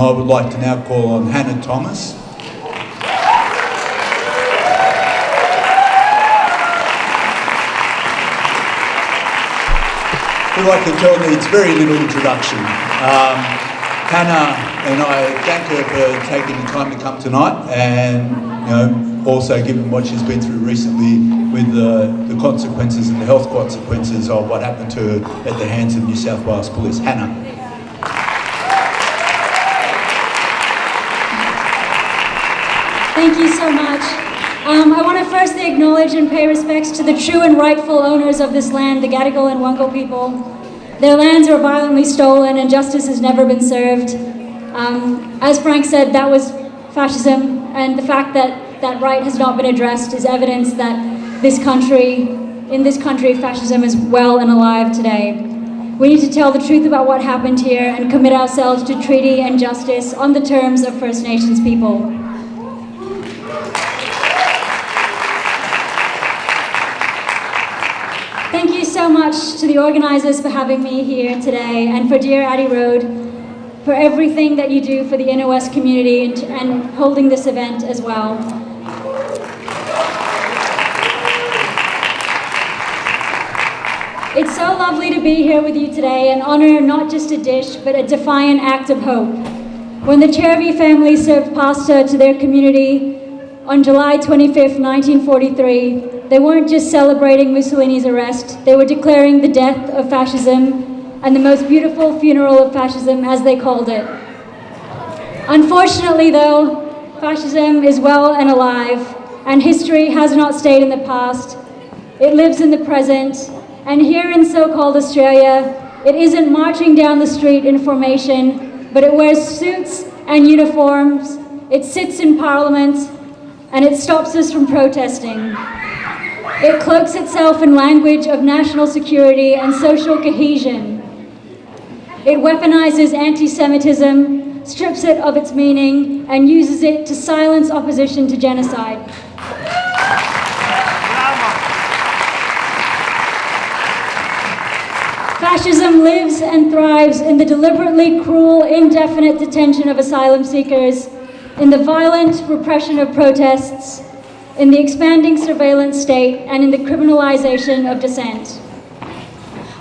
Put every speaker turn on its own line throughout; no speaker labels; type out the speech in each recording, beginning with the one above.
I would like to now call on Hannah Thomas. Who I can tell needs very little introduction. Hannah, and I thank her for taking the time to come tonight, and also given what she's been through recently with the consequences and the health consequences of what happened to her at the hands of New South Wales Police. Hannah.
Thank you so much. I want to firstly acknowledge and pay respects to the true and rightful owners of this land, the Gadigal and Wongal people. Their lands were violently stolen and justice has never been served. As Frank said, that was fascism, and the fact that that right has not been addressed is evidence that in this country, fascism is well and alive today. We need to tell the truth about what happened here and commit ourselves to treaty and justice on the terms of First Nations people. Thank you so much to the organisers for having me here today, and for Dear Addie Road, for everything that you do for the Inner West community and holding this event as well. It's so lovely to be here with you today and honour not just a dish, but a defiant act of hope. When the Chervy family served pasta to their community on July 25th, 1943, they weren't just celebrating Mussolini's arrest, they were declaring the death of fascism and the most beautiful funeral of fascism, as they called it. Unfortunately, though, fascism is well and alive, and history has not stayed in the past. It lives in the present, and here in so-called Australia, it isn't marching down the street in formation, but it wears suits and uniforms, it sits in Parliament, and it stops us from protesting. It cloaks itself in language of national security and social cohesion. It weaponizes anti-Semitism, strips it of its meaning, and uses it to silence opposition to genocide. Fascism lives and thrives in the deliberately cruel, indefinite detention of asylum seekers, in the violent repression of protests, in the expanding surveillance state, and in the criminalization of dissent.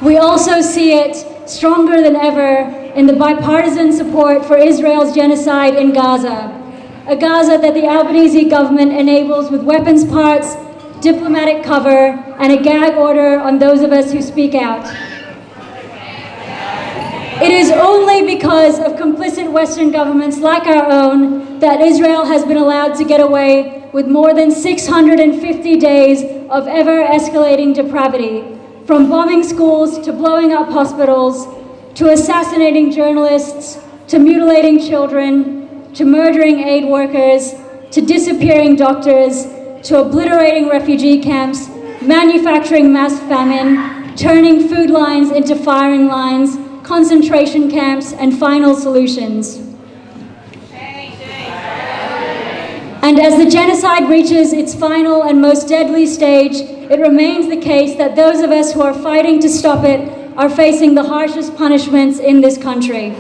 We also see it stronger than ever in the bipartisan support for Israel's genocide in Gaza, a Gaza that the Albanese government enables with weapons parts, diplomatic cover, and a gag order on those of us who speak out. It is only because of complicit Western governments like our own that Israel has been allowed to get away with more than 650 days of ever-escalating depravity, from bombing schools to blowing up hospitals, to assassinating journalists, to mutilating children, to murdering aid workers, to disappearing doctors, to obliterating refugee camps, manufacturing mass famine, turning food lines into firing lines, concentration camps, and final solutions. And as the genocide reaches its final and most deadly stage, it remains the case that those of us who are fighting to stop it are facing the harshest punishments in this country.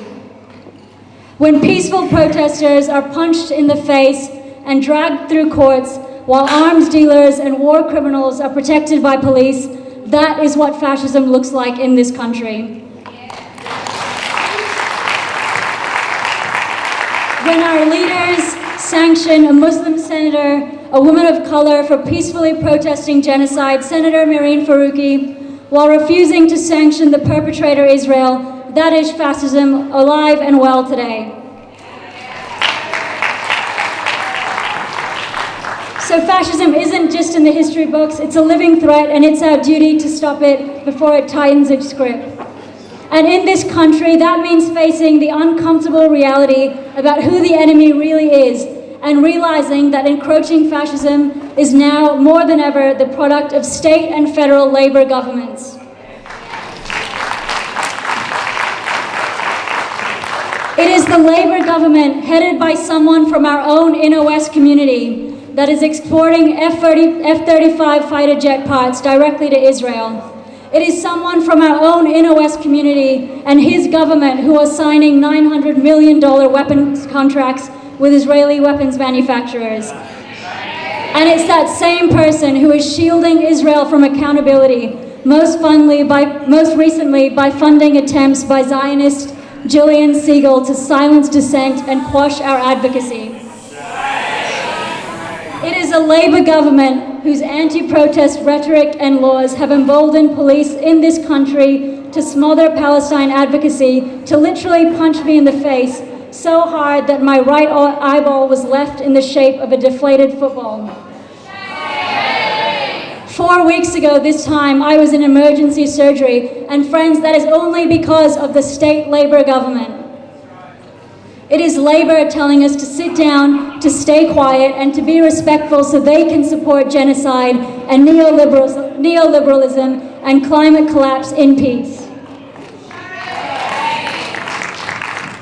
When peaceful protesters are punched in the face and dragged through courts, while arms dealers and war criminals are protected by police, that is what fascism looks like in this country. When our leaders sanction a Muslim senator, a woman of color, for peacefully protesting genocide, Senator Mehreen Faruqi, while refusing to sanction the perpetrator Israel, that is fascism alive and well today. So fascism isn't just in the history books, it's a living threat, and it's our duty to stop it before it tightens its grip. And in this country, that means facing the uncomfortable reality about who the enemy really is, and realizing that encroaching fascism is now more than ever the product of state and federal Labour governments. It is the Labour government, headed by someone from our own Inner West community, that is exporting F-35 fighter jet parts directly to Israel. It is someone from our own inner West community and his government who are signing $900 million weapons contracts with Israeli weapons manufacturers. And it's that same person who is shielding Israel from accountability, most recently by funding attempts by Zionist Gillian Siegel to silence dissent and quash our advocacy. It is a Labour government whose anti-protest rhetoric and laws have emboldened police in this country to smother Palestine advocacy, to literally punch me in the face so hard that my right eyeball was left in the shape of a deflated football. 4 weeks ago this time, I was in emergency surgery, and friends, that is only because of the state Labour government. It is Labour telling us to sit down, to stay quiet, and to be respectful so they can support genocide and neoliberalism and climate collapse in peace.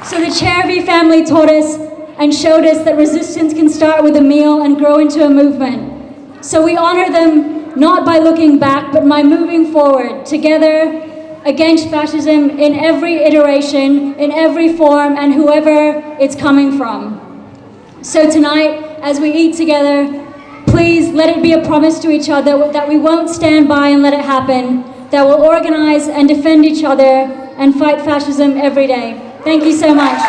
So the Chervy family taught us and showed us that resistance can start with a meal and grow into a movement. So we honor them not by looking back, but by moving forward together against fascism in every iteration, in every form, and whoever it's coming from. So tonight, as we eat together, please let it be a promise to each other that we won't stand by and let it happen, that we'll organize and defend each other and fight fascism every day. Thank you so much.